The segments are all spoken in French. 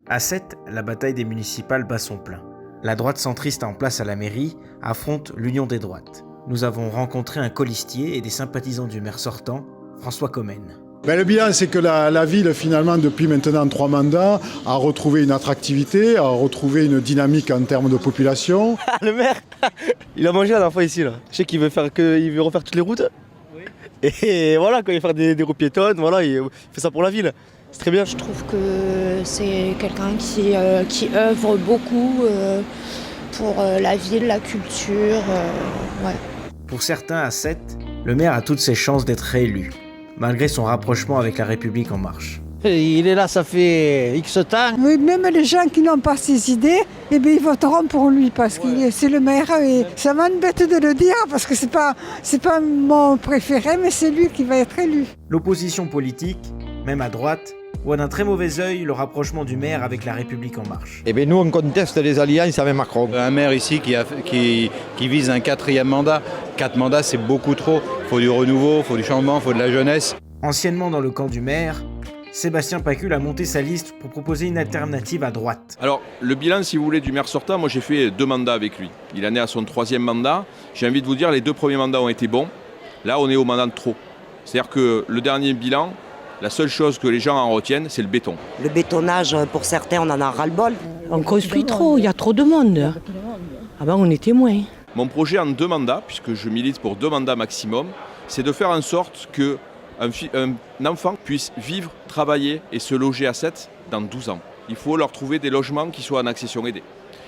À Sète, la bataille des municipales bat son plein. La droite centriste en place à la mairie affronte l'Union des droites. Nous avons rencontré un colistier et des sympathisants du maire sortant, François Comène. Le bilan, c'est que la ville, finalement, depuis maintenant 3 mandats, a retrouvé une attractivité, a retrouvé une dynamique en termes de population. Le maire, il a mangé la dernière fois ici, là. Je sais qu'il veut refaire toutes les routes. Oui. Et voilà, quand il veut faire des routes piétonnes, voilà, il fait ça pour la ville. C'est très bien. Je trouve que c'est quelqu'un qui œuvre beaucoup pour la ville, la culture. Ouais. Pour certains, à Sète, le maire a toutes ses chances d'être réélu, malgré son rapprochement avec La République En Marche. Il est là, ça fait X temps. Oui, même les gens qui n'ont pas ces idées, eh bien, ils voteront pour lui parce que c'est le maire. Et ça m'embête de le dire parce que c'est pas mon préféré, mais c'est lui qui va être élu. L'opposition politique, même à droite, voit d'un très mauvais œil le rapprochement du maire avec La République En Marche. Eh bien, nous, on conteste les alliances avec Macron. Un maire ici qui vise un 4e mandat. 4 mandats, c'est beaucoup trop. Il faut du renouveau, il faut du changement, il faut de la jeunesse. Anciennement dans le camp du maire, Sébastien Pacul a monté sa liste pour proposer une alternative à droite. Alors, le bilan, si vous voulez, du maire sortant, moi j'ai fait 2 mandats avec lui. Il en est à son 3e mandat. J'ai envie de vous dire, les 2 premiers mandats ont été bons. Là, on est au mandat de trop. C'est-à-dire que le dernier bilan, la seule chose que les gens en retiennent, c'est le béton. Le bétonnage, pour certains, on en a ras-le-bol. On construit trop, il y a trop de monde. Avant, on était moins. Mon projet en 2 mandats, puisque je milite pour 2 mandats maximum, c'est de faire en sorte qu'un enfant puisse vivre, travailler et se loger à Sète dans 12 ans. Il faut leur trouver des logements qui soient en accession aidée.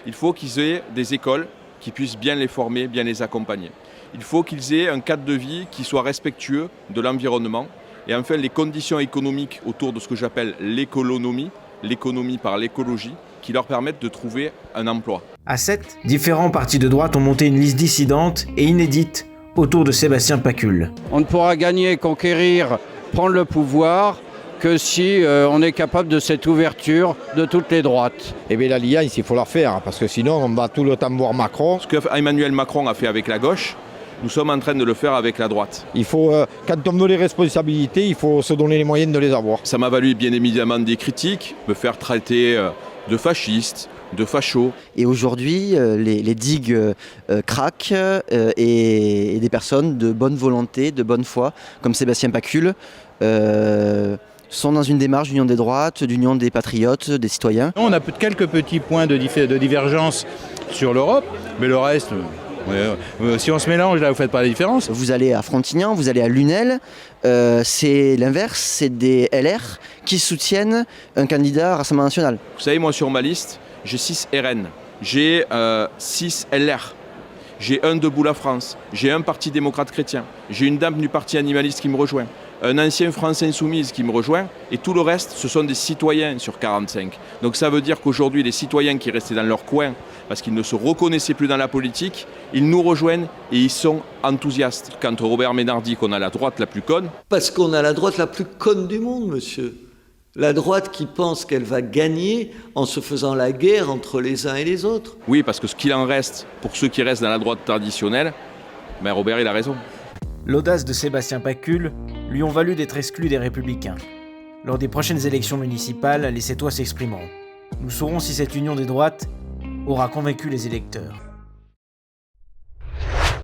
Il faut qu'ils aient des écoles qui puissent bien les former, bien les accompagner. Il faut qu'ils aient un cadre de vie qui soit respectueux de l'environnement. Et enfin, les conditions économiques autour de ce que j'appelle l'écolonomie, l'économie par l'écologie, qui leur permettent de trouver un emploi. À Sète, différents partis de droite ont monté une liste dissidente et inédite autour de Sébastien Pacul. On ne pourra gagner, conquérir, prendre le pouvoir que si on est capable de cette ouverture de toutes les droites. Eh bien, l'alliance, il faut la faire, parce que sinon, on va tout le temps voir Macron. Ce que Emmanuel Macron a fait avec la gauche, nous sommes en train de le faire avec la droite. Il faut, quand on veut les responsabilités, il faut se donner les moyens de les avoir. Ça m'a valu bien évidemment des critiques, me faire traiter de fasciste, de facho. Et aujourd'hui, les digues craquent et des personnes de bonne volonté, de bonne foi, comme Sébastien Pacul, sont dans une démarche d'union des droites, d'union des patriotes, des citoyens. On a quelques petits points de divergence sur l'Europe, mais le reste... si on se mélange, là, vous ne faites pas la différence. Vous allez à Frontignan, vous allez à Lunel, c'est l'inverse, c'est des LR qui soutiennent un candidat à Rassemblement National. Vous savez, moi, sur ma liste, j'ai 6 RN, j'ai 6 LR, j'ai un Debout la France, j'ai un Parti démocrate chrétien, j'ai une dame du Parti animaliste qui me rejoint, un ancien France Insoumise qui me rejoint, et tout le reste, ce sont des citoyens sur 45. Donc ça veut dire qu'aujourd'hui, les citoyens qui restaient dans leur coin, parce qu'ils ne se reconnaissaient plus dans la politique, ils nous rejoignent et ils sont enthousiastes. Quand Robert Ménard dit qu'on a la droite la plus conne... Parce qu'on a la droite la plus conne du monde, monsieur. La droite qui pense qu'elle va gagner en se faisant la guerre entre les uns et les autres. Oui, parce que ce qu'il en reste, pour ceux qui restent dans la droite traditionnelle, Robert, il a raison. L'audace de Sébastien Pacul lui ont valu d'être exclu des Républicains. Lors des prochaines élections municipales, les Sétois s'exprimeront. Nous saurons si cette union des droites aura convaincu les électeurs.